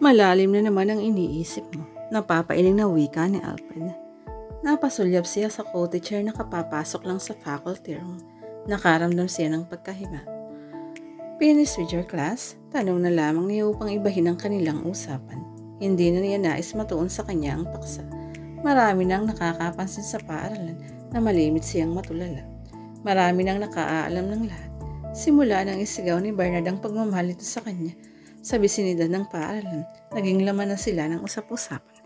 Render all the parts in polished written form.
Malalim na naman ang iniisip mo. Napapailing na wika ni Alfred. Napasulyap siya sa co-teacher na kapapasok lang sa faculty room. Nakaramdam siya ng pagkahiga. Finish with your class? Tanong na lamang niya upang ibahin ang kanilang usapan. Hindi na niya nais matuon sa kanya ang paksa. Marami nang nakakapansin sa paaralan na malimit siyang matulala. Marami nang nakaalam ng lahat. Simula nang isigaw ni Bernard ang pagmamahal nito sa kanya sa bisinidad ng paaralan, naging laman na sila ng usap-usapan.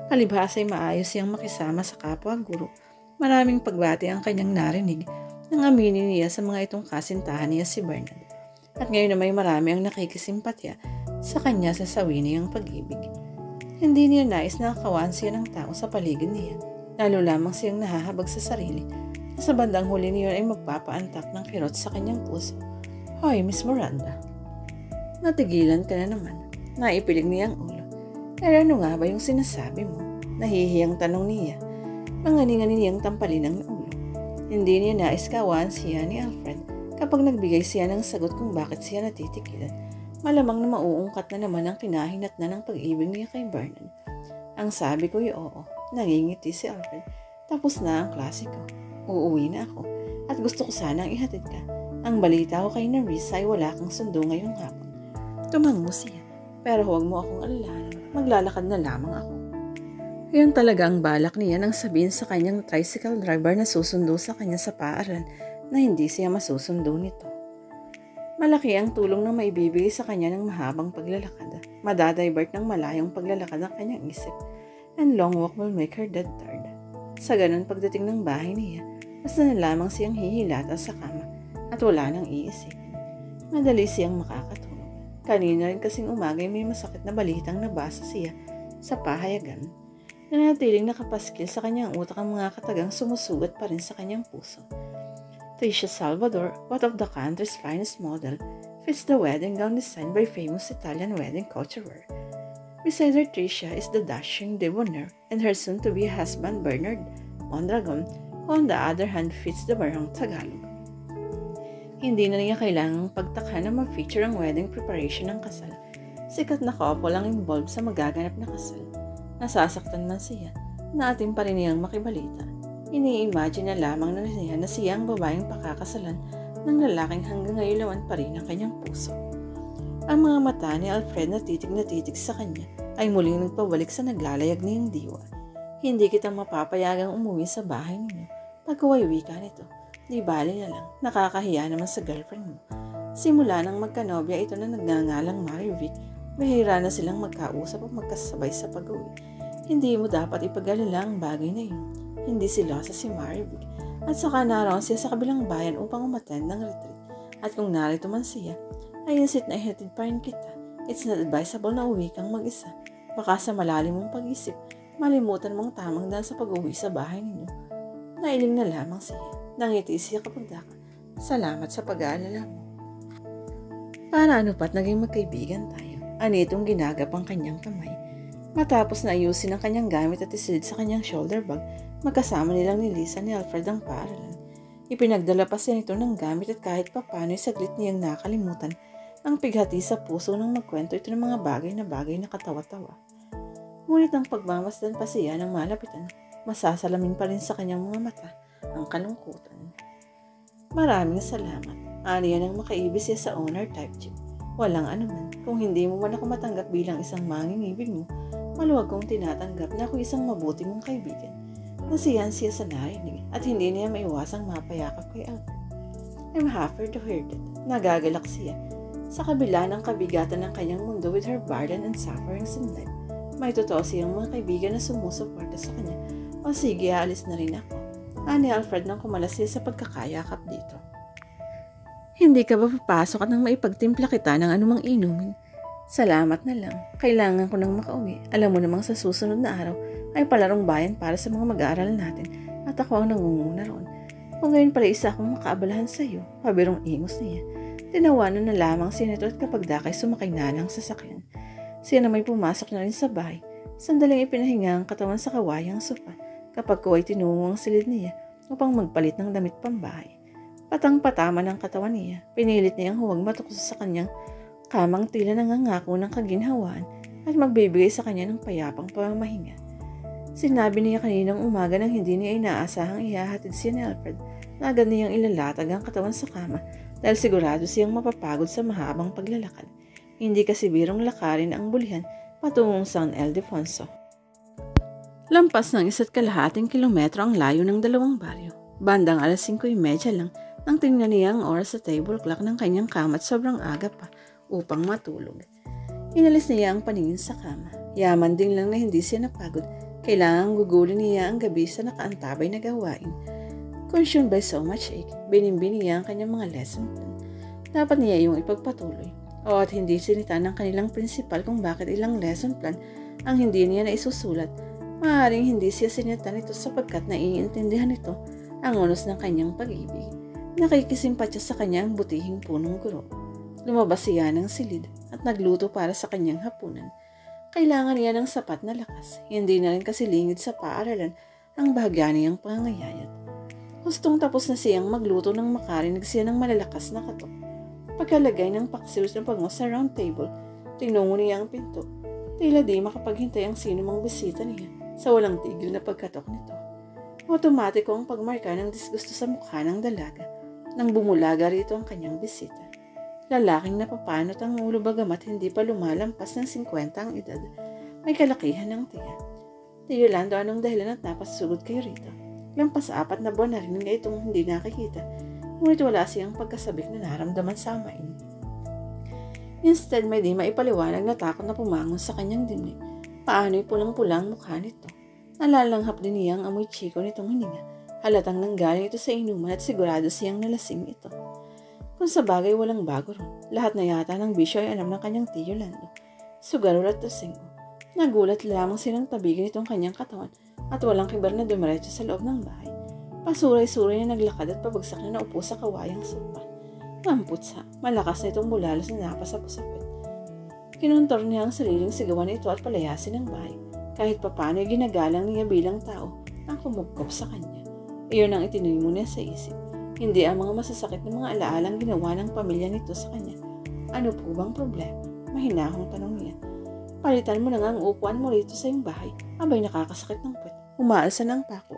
Palibhas ay maayos siyang makisama sa kapwa-guro. Maraming pagbati ang kanyang narinig nang aminin niya sa mga itong kasintahan niya si Bernard. At ngayon na may marami ang nakikisimpatya sa kanya sa sawi niyang pag-ibig. Hindi niya nais na kawan siya ng tao sa paligid niya. Lalo lamang siyang nahahabag sa sarili. Sa bandang huli niyon ay magpapaantak ng kirot sa kanyang puso. Hoy, Miss Miranda. Natigilan ka na naman. Naipilig niya ang ulo. Pero ano nga ba yung sinasabi mo? Nahihiyang tanong niya. Mangani-ngani niyang tampalin ang ulo. Hindi niya nais kawan siya ni Alfred kapag nagbigay siya ng sagot kung bakit siya natitigilan. Malamang na mauungkat na naman ang kinahinat na ng pag-ibig niya kay Bernard. Ang sabi ko'y oo. Nangingiti si Alfred. Tapos na ang klase ko. Uuwi na ako. At gusto ko sanang ihatid ka. Ang balita ko kay Nerissa ay wala kang sundo ngayong hapon. Tumango siya. Pero huwag mo akong alalahanin. Maglalakad na lamang ako. Yun talaga ang balak niya nang sabihin sa kanyang tricycle driver na susundo sa kanya sa paaralan na hindi siya masusundo nito. Malaki ang tulong na maibibigay sa kanya ng mahabang paglalakad. Madadivert ng malayong paglalakad ang kanyang isip. And long walk will make her dead tired. Sa ganun pagdating ng bahay niya, basta na lamang siyang hihilata sa kama at wala nang iisip. Madali siyang makakatulog. Kanina rin kasing umagay may masakit na balitang nabasa siya sa pahayagan. Nanatiling nakapaskil sa kanyang utak ang mga katagang sumusugat pa rin sa kanyang puso. Tricia Salvador, what of the country's finest model, fits the wedding gown designed by famous Italian wedding couture. Beside her Tricia is the dashing debonair and her soon-to-be husband Bernard Mondragon, who on the other hand fits the barong Tagalog. Hindi na niya kailangang pagtakha na ma-feature ang wedding preparation ng kasal. Sikat na couple ang involved sa magaganap na kasal. Nasasaktan man siya, naatin pa rin niyang makibalita. Ini-imagine na lamang na niya na siya ang babaeng pakakasalan ng lalaking hanggang ngayon laman pa rin ang kanyang puso. Ang mga mata ni Alfred na titig sa kanya ay muling nagpabalik sa naglalayag niyang diwa. Hindi kita mapapayagang umuwi sa bahay ninyo. Pagkaway ka nito. Di bali na lang, nakakahiya naman sa girlfriend mo. Simula nang magkanobya ito na nagngangalang Marivic, bihira na silang magkausap at magkasabay sa pag-uwi. Hindi mo dapat ipag-alala ang bagay na yun. Hindi silosa si Marivic. At saka naroon siya sa kabilang bayan upang umattend ng retreat. At kung narito man siya, ay insit na ihatid pa rin kita. It's not advisable na uwi kang mag-isa. Baka sa malalim mong pag-isip, malimutan mong tamang daan sa pag-uwi sa bahay ninyo. Nailing na lamang siya. Nangiti siya kapag daka. Salamat sa pag-aalala mo. Para ano pa't naging magkaibigan tayo. Anitong ginagap ang kanyang kamay. Matapos na ayusin ang kanyang gamit at isilid sa kanyang shoulder bag, magkasama nilang ni Lisa ni Alfred ang paaralan. Ipinagdala pa siya nito ng gamit at kahit papano ay saglit niyang nakalimutan ang pighati sa puso nang magkwento ito ng mga bagay na katawa-tawa. Ngunit ang pagmamasdan pa siya ng malapitan, masasalamin pa rin sa kanyang mga mata ang kalungkutan. Maraming salamat. Aniya nang makaibig siya sa owner type jeep. Walang anuman. Kung hindi mo man ako matanggap bilang isang mangingibig mo, maluwag kong tinatanggap na ako isang mabuti mong kaibigan. Nasiyan siya sa narinig at hindi niya maiwasang mapayakap kay Alfred. I'm happy to hear that. Nagagalak siya. Sa kabila ng kabigatan ng kanyang mundo with her burden and sufferings in life, may totoo siyang mga kaibigan na sumusuporta sa kanya. O sige, aalis na rin ako. Ani Alfred nang kumalas siya sa pagkakayakap dito. Hindi ka ba papasok at nang maipagtimpla kita ng anumang inumin? Salamat na lang. Kailangan ko nang makauwi. Alam mo namang sa susunod na araw ay palarong bayan para sa mga mag-aaral natin at ako ang nangunguna roon. Kung ngayon pala isa akong makaabalahan sa iyo, pabirong ingos niya. Tinawanan na lamang siya nito at kapag dakay sumakay na ng sasakyan. Siya na may pumasok na rin sa bahay. Sandaling ipinahinga ang katawan sa kawayang sopa. Kapag ko ay tinungo ang silid niya upang magpalit ng damit pambahay. Patang-patama ng katawan niya, pinilit niyang huwag matukso sa kanyang kamang tila nangangako ng kaginhawaan at magbibigay sa kanya ng payapang pamamahinga. Sinabi niya kaninang umaga nang hindi niya inaasahang ihahatid siya ni Alfred na agad niyang ilalatag ang katawan sa kama dahil sigurado siyang mapapagod sa mahabang paglalakad. Hindi kasi birong lakarin ang bulihan patungong San Ildefonso. Lampas ng 1.5 kilometro ang layo ng dalawang baryo. Bandang 5:30 lang nang tingnan niya ang oras sa table clock ng kanyang kama at sobrang aga pa upang matulog. Inalis niya ang paningin sa kama. Yaman din lang na hindi siya napagod. Kailangang gugulin niya ang gabi sa nakaantabay na gawain. Consumed by so much ache, binimbini niya ang kanyang mga lesson plan. Dapat niya yung ipagpatuloy. O at hindi sinita ng kanilang principal kung bakit ilang lesson plan ang hindi niya na isusulat. Maaaring hindi siya sinita nito sapagkat naiintindihan nito ang unos ng kanyang pag-ibig. Nakikisimpatya sa kanya ang butihing punong guro. Lumabas siya ng silid at nagluto para sa kanyang hapunan. Kailangan niya ng sapat na lakas. Hindi na rin kasi lingid sa paaralan ang bahagya niyang pangangayayat. Gustong tapos na siyang magluto nang makarinig siya ng malalakas na katok. Pagkalagay ng paksiw ng pangos sa round table, tinungo niya ang pinto. Tila di makapaghintay ang sino mang bisita niya sa walang tigil na pagkatok nito. Otomatiko ang pagmarka ng disgusto sa mukha ng dalaga nang bumulaga rito ang kanyang bisita. Lalaking napapanot ang ulo bagamat hindi pa lumalampas ng 50 ang edad. May kalakihan ng tiyan. Yolando, anong dahilan at napasugod kayo rito? Lampas 4 na buwan na rin nga itong hindi nakikita. Ngunit wala siyang pagkasabik na naramdaman sa amain. Instead, may di maipaliwanag na takot na pumangon sa kanyang dibdib. Paano'y pulang-pulang mukha nito. Nalalanghap din niya ang amoy chiko nitong hininga. Halatang nanggaling ito sa inuman at sigurado siyang nalasing ito. Kung sa bagay walang bago ron, lahat na yata ng bisyo ay alam ng kanyang tiyo Lando. Sugarol at tusing. Nagulat lamang silang tabigin itong kanyang katawan at walang kibar na dumiretso sa loob ng bahay. Pasuray-suray na naglakad at pabagsak na naupo sa kawayang sopa. Mamputsa, malakas na itong bulalos na napasapusapit. Kinontor niya ang sariling sigawan ito at palayasin ang bahay. Kahit papano'y ginagalang niya bilang tao ang kumupkop sa kanya. Iyon ang itinuloy mo niya sa isip. Hindi ang mga masasakit na mga alaalang ginawa ng pamilya nito sa kanya. Ano po bang problema? Mahinahong tanong niya. Palitan mo na nga ang upuan mo rito sa iyong bahay. Abay nakakasakit ng puwet. Umaalsa ng pako.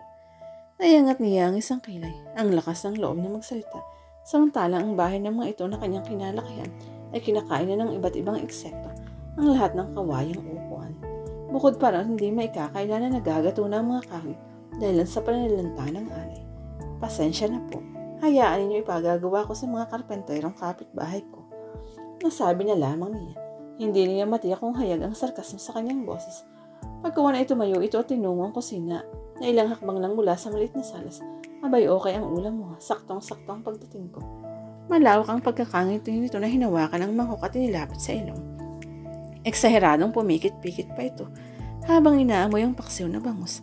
Nayangat niya ang isang kilay. Ang lakas ng loob na magsalita. Samantalang ang bahay ng mga ito na kanyang kinalakihan ay kinakain na ng iba't ibang eksepa ang lahat ng kawayang upuan. Bukod pa rin hindi maikakaila na nagagato na ang mga kahoy dahil sa pananalanta ng alay. Pasensya na po. Hayaan ninyo ipagagawa ko sa mga karpenterong kapitbahay ko. Nasabi na lamang niya. Hindi niya matiyak kung hayag ang sarkasmo sa kanyang boses. Pagkawa na tumayo ito at tinungo ang kusina na ilang hakbang lang mula sa maliit na salas. Abay okay ang ulam mo. Saktong-saktong pagdating ko. Malawak ang pagkakangiti nito na hinawakan ng mangkok at inilapit sa ilong. Eksaheradong pumikit-pikit pa ito habang inaamoy ang paksiw na bangus.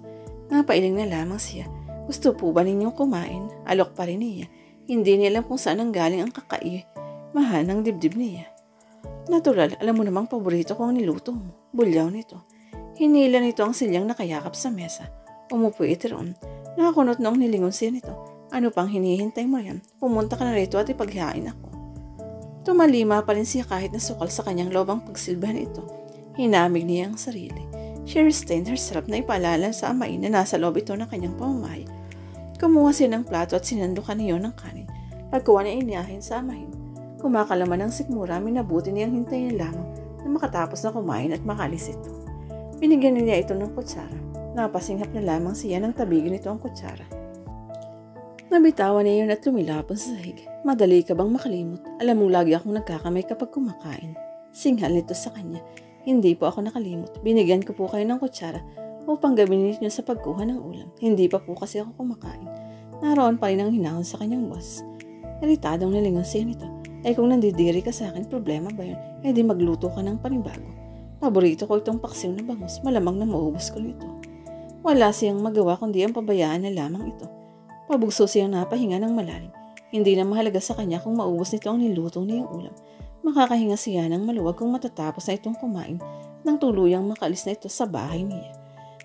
Napailing na lamang siya. Gusto po ba ninyong kumain? Alok pa rin niya. Hindi niya alam kung saan ang galing ang kakai. Mahal ng dibdib niya. Natural, alam mo namang paborito ko ang niluto mo. Bulyaw nito. Hinila nito ang silyang nakayakap sa mesa. Umupo ito roon. Nakakunot noong nilingon siya nito. Ano pang hinihintay mo yan? Pumunta ka na rito at ipaghain ako. Tumalima pa rin siya kahit nasukal sa kanyang lobang pagsilbahan ito. Hinamig niya ang sarili. She restrained her sarap na ipaalala sa amain na nasa loob ito ng kanyang pamamahay. Kumuha siya ng plato at sinandukan niyo ng kanin. Pagkuha na iniyahin sa amahin. Kumakalaman ng sikmura, minabuti niyang hintayin lamang na makatapos na kumain at makalis ito. Binigyan niya ito ng kutsara. Napasinghap na lamang siya nang tabigin ito ang kutsara. Nabitawan niya yun at lumilapon sa sahig. Madali ka bang makalimot? Alam mong lagi akong nagkakamay kapag kumakain. Singhal nito sa kanya. Hindi po ako nakalimot. Binigyan ko po kayo ng kutsara upang gamitin niyo sa pagkuha ng ulam. Hindi pa po kasi ako kumakain. Naroon pa rin ang hinahon sa kanyang boss. Iritadong nalingon siya nito. Kung nandidiri ka sa akin, problema ba yun? Di magluto ka ng panibago. Paborito ko itong paksiw na bangus. Malamang na maubos ko nito. Wala siyang magawa kundi ang pabayaan na lamang ito. Pabugso siyang napahinga ng malalim. Hindi na mahalaga sa kanya kung maubos nito ang niluto niyang ulam. Makakahinga siya ng maluwag kung matatapos na itong kumain nang tuluyang makalis na ito sa bahay niya.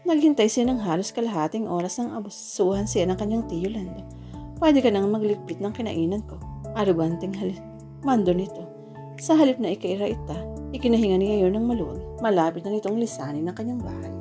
Naghintay siya ng halos kalahating oras ng abusuhan siya ng kanyang tiyo Lando. Pwede ka nang magligpit ng kinainan ko. Aruganteng mando nito. Sa halip na ikaira-ita, Ikinahinga ni Ayor ng maluwag, malapit na nitong lisanin ng kanyang bahay.